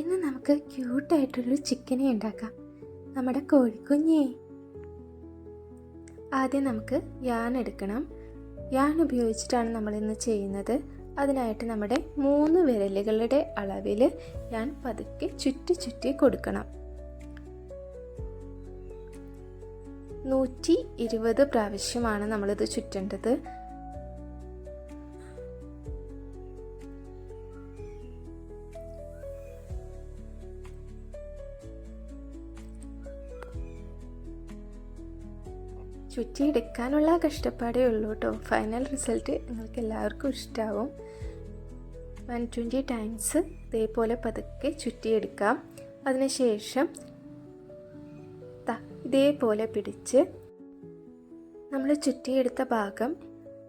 ഇന്ന് നമുക്ക് ക്യൂട്ടായിട്ടുള്ളൊരു ചിക്കനെ ഉണ്ടാക്കാം. നമ്മുടെ കോഴിക്കുഞ്ഞേ. ആദ്യം നമുക്ക് യാൺ എടുക്കണം. യാൺ ഉപയോഗിച്ചിട്ടാണ് നമ്മളിന്ന് ചെയ്യുന്നത്. അതിനായിട്ട് നമ്മുടെ 3 വിരലുകളുടെ അളവിൽ യാൺ പതുക്കെ ചുറ്റി കൊടുക്കണം. 120 പ്രാവശ്യമാണ് നമ്മളിത് ചുറ്റേണ്ടത്. ചുറ്റിയെടുക്കാനുള്ള കഷ്ടപ്പാടേ ഉള്ളൂ കേട്ടോ. ഫൈനൽ റിസൾട്ട് നിങ്ങൾക്ക് എല്ലാവർക്കും ഇഷ്ടമാവും. 120 ടൈംസ് ഇതേപോലെ പതുക്കെ ചുറ്റിയെടുക്കാം. അതിനുശേഷം ഇതേപോലെ പിടിച്ച് നമ്മൾ ചുറ്റിയെടുത്ത ഭാഗം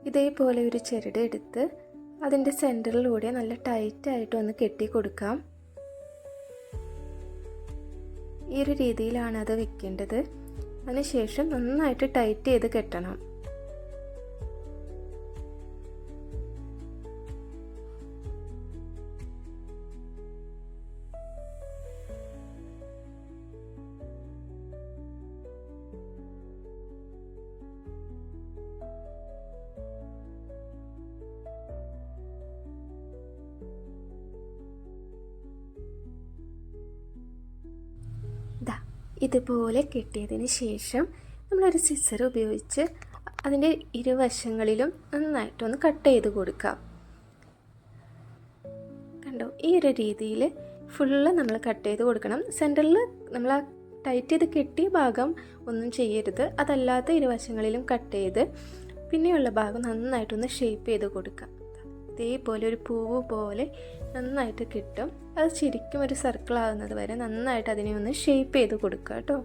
ഇതേപോലെ ഒരു ചരട് എടുത്ത് അതിൻ്റെ സെൻറ്ററിലൂടെ നല്ല ടൈറ്റായിട്ടൊന്ന് കെട്ടി കൊടുക്കാം. ഈ ഒരു രീതിയിലാണ് അത് വെക്കേണ്ടത്. അതിനുശേഷം നന്നായിട്ട് ടൈറ്റ് ചെയ്ത് കെട്ടണം. ഇതുപോലെ കെട്ടിയതിന് ശേഷം നമ്മളൊരു സിസർ ഉപയോഗിച്ച് അതിൻ്റെ ഇരുവശങ്ങളിലും നന്നായിട്ടൊന്ന് കട്ട് ചെയ്ത് കൊടുക്കാം. കണ്ടോ, ഈ ഒരു രീതിയിൽ ഫുള്ള് നമ്മൾ കട്ട് ചെയ്ത് കൊടുക്കണം. സെൻറ്ററിൽ നമ്മൾ ആ ടൈറ്റ് ചെയ്ത് കെട്ടിയ ഭാഗം ഒന്നും ചെയ്യരുത്. അതല്ലാത്ത ഇരുവശങ്ങളിലും കട്ട് ചെയ്ത് പിന്നെയുള്ള ഭാഗം നന്നായിട്ടൊന്ന് ഷേപ്പ് ചെയ്ത് കൊടുക്കാം. ഇതേപോലെ ഒരു പൂവ് പോലെ നന്നായിട്ട് കിട്ടും. അത് ശരിക്കും ഒരു സർക്കിൾ ആകുന്നത് വരെ നന്നായിട്ട് അതിനെ ഒന്ന് ഷേപ്പ് ചെയ്ത് കൊടുക്കുക കേട്ടോ.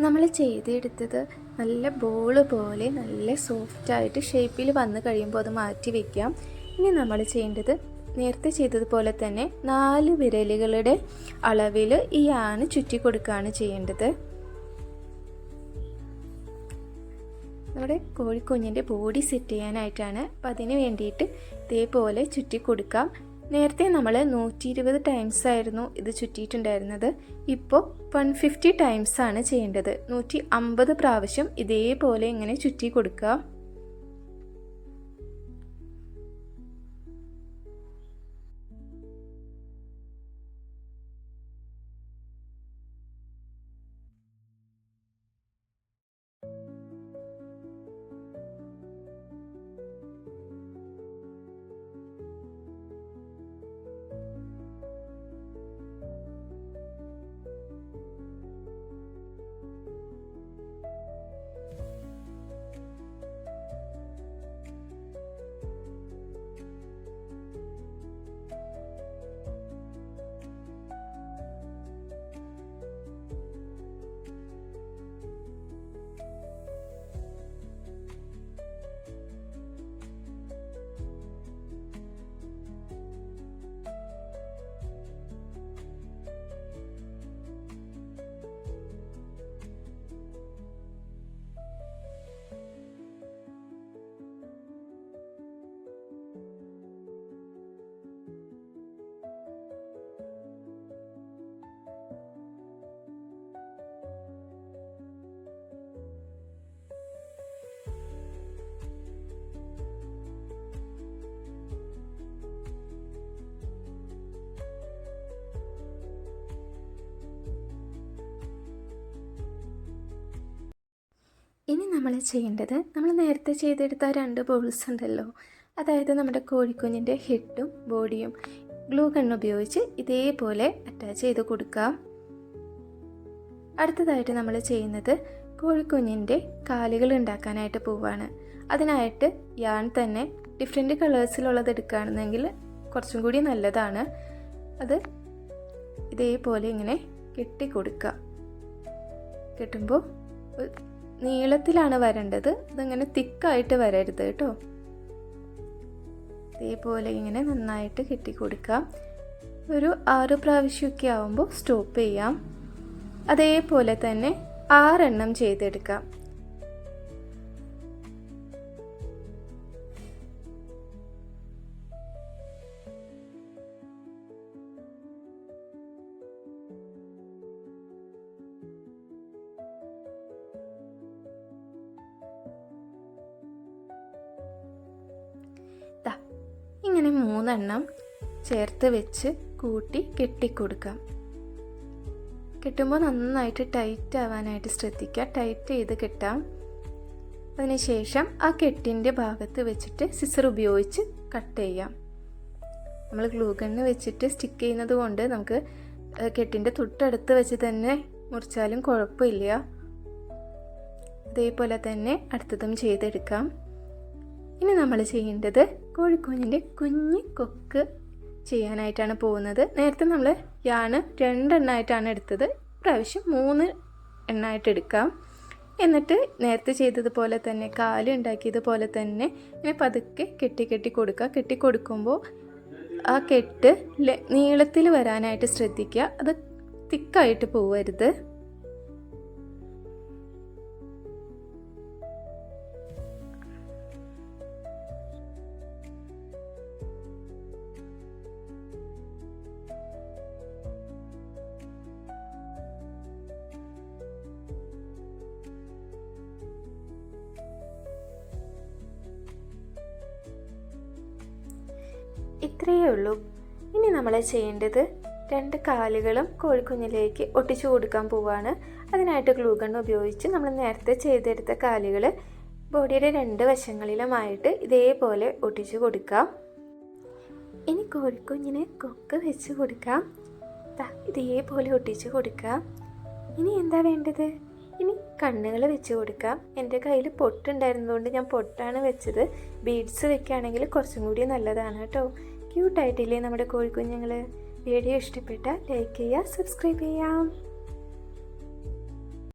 നമ്മൾ ചെയ്തെടുത്തത് നല്ല ബോൾ പോലെ നല്ല സോഫ്റ്റായിട്ട് ഷേപ്പിൽ വന്നു കഴിയുമ്പോൾ അത് മാറ്റി വയ്ക്കാം. ഇനി നമ്മൾ ചെയ്യേണ്ടത് നേരത്തെ ചെയ്തതുപോലെ തന്നെ 4 വിരലുകളുടെ അളവിൽ ഈ യാൺ ചുറ്റി കൊടുക്കുകയാണ് ചെയ്യേണ്ടത്. നമ്മുടെ കോഴിക്കുഞ്ഞിൻ്റെ ബോഡി സെറ്റ് ചെയ്യാനായിട്ടാണ്. അപ്പം അതിന് വേണ്ടിയിട്ട് ഇതേപോലെ ചുറ്റി കൊടുക്കാം. നേരത്തെ നമ്മൾ 120 ടൈംസ് ആയിരുന്നു ഇത് ചുറ്റിയിട്ടുണ്ടായിരുന്നത്. ഇപ്പോൾ 150 ടൈംസ് ആണ് ചെയ്യേണ്ടത്. 150 പ്രാവശ്യം ഇതേപോലെ ഇങ്ങനെ ചുറ്റി കൊടുക്കുക. ഇനി നമ്മൾ ചെയ്യേണ്ടത്, നമ്മൾ നേരത്തെ ചെയ്തെടുത്ത 2 ബോൾസ് ഉണ്ടല്ലോ, അതായത് നമ്മുടെ കോഴിക്കുഞ്ഞിൻ്റെ ഹെഡും ബോഡിയും ഗ്ലൂ ഗൺ ഉപയോഗിച്ച് ഇതേപോലെ അറ്റാച്ച് ചെയ്ത് കൊടുക്കാം. അടുത്തതായിട്ട് നമ്മൾ ചെയ്യുന്നത് കോഴിക്കുഞ്ഞിൻ്റെ കാലുകൾ ഉണ്ടാക്കാനായിട്ട് പോവാണ്. അതിനായിട്ട് യാൺ തന്നെ ഡിഫറെൻറ്റ് കളേഴ്സിലുള്ളത് എടുക്കുകയാണെന്നെങ്കിൽ കുറച്ചും കൂടി നല്ലതാണ്. അത് ഇതേപോലെ ഇങ്ങനെ കെട്ടി കൊടുക്കുക. കെട്ടുമ്പോൾ നീളത്തിലാണ് വരേണ്ടത്, അതങ്ങനെ തിക്കായിട്ട് വരരുത് കേട്ടോ. ഇതേപോലെ ഇങ്ങനെ നന്നായിട്ട് കെട്ടി കൊടുക്കുക. ഒരു 6 പ്രാവശ്യമൊക്കെ ആവുമ്പോൾ സ്റ്റോപ്പ് ചെയ്യാം. അതേപോലെ തന്നെ 6 എണ്ണം ചെയ്തെടുക്കാം. ഇങ്ങനെ 3 എണ്ണം ചേർത്ത് വെച്ച് കൂട്ടി കെട്ടിക്കൊടുക്കാം. കെട്ടുമ്പോൾ നന്നായിട്ട് ടൈറ്റ് ആവാനായിട്ട് ശ്രദ്ധിക്കുക. ടൈറ്റ് ചെയ്ത് കെട്ടാം. അതിനുശേഷം ആ കെട്ടിൻ്റെ ഭാഗത്ത് വെച്ചിട്ട് സിസർ ഉപയോഗിച്ച് കട്ട് ചെയ്യാം. നമ്മൾ ഗ്ലൂ ഗണ്ണ് വെച്ചിട്ട് സ്റ്റിക്ക് ചെയ്യുന്നത് കൊണ്ട് നമുക്ക് കെട്ടിൻ്റെ തൊട്ടടുത്ത് വെച്ച് തന്നെ മുറിച്ചാലും കുഴപ്പമില്ല. അതേപോലെ തന്നെ അടുത്തതും ചെയ്തെടുക്കാം. ഇനി നമ്മൾ ചെയ്യേണ്ടത് കോഴിക്കുഞ്ഞിൻ്റെ കുഞ്ഞ് കൊക്ക് ചെയ്യാനായിട്ടാണ് പോകുന്നത്. നേരത്തെ നമ്മൾ യാണ് 2 എണ്ണമായിട്ടാണ് എടുത്തത്. പ്രാവശ്യം 3 എണ്ണമായിട്ട് എടുക്കാം. എന്നിട്ട് നേരത്തെ ചെയ്തതുപോലെ തന്നെ കാല് ഉണ്ടാക്കിയതുപോലെ തന്നെ ഇങ്ങനെ പതുക്കെ കെട്ടി കൊടുക്കുക. കെട്ടി കൊടുക്കുമ്പോൾ ആ കെട്ട് നീളത്തിൽ വരാനായിട്ട് ശ്രദ്ധിക്കുക. അത് തിക്കായിട്ട് പോവരുത്. ഇത്രയേ ഉള്ളൂ. ഇനി നമ്മൾ ചെയ്യേണ്ടത് 2 കാലുകളും കോഴിക്കുഞ്ഞിലേക്ക് ഒട്ടിച്ചു കൊടുക്കാൻ പോവുകയാണ്. അതിനായിട്ട് ഗ്ലൂ ഗൺ ഉപയോഗിച്ച് നമ്മൾ നേരത്തെ ചെയ്തെടുത്ത കാലുകൾ ബോഡിയുടെ 2 വശങ്ങളിലുമായിട്ട് ഇതേപോലെ ഒട്ടിച്ചു കൊടുക്കാം. ഇനി കോഴിക്കുഞ്ഞിന് കൊക്ക് വെച്ച് കൊടുക്കാം. ഇതേപോലെ ഒട്ടിച്ചു കൊടുക്കാം. ഇനി എന്താ വേണ്ടത്? ഇനി കണ്ണുകൾ വെച്ച് കൊടുക്കാം. എൻ്റെ കയ്യിൽ പൊട്ടുണ്ടായിരുന്നതുകൊണ്ട് ഞാൻ പൊട്ടാണ് വെച്ചത്. ബീഡ്സ് വെക്കുകയാണെങ്കിൽ കുറച്ചും കൂടി നല്ലതാണ് കേട്ടോ. ക്യൂട്ടായിട്ടില്ലേ നമ്മുടെ കോഴിക്കുഞ്ഞുങ്ങൾ? വീഡിയോ ഇഷ്ടപ്പെട്ടാൽ ലൈക്ക് ചെയ്യുക, സബ്സ്ക്രൈബ് ചെയ്യാം.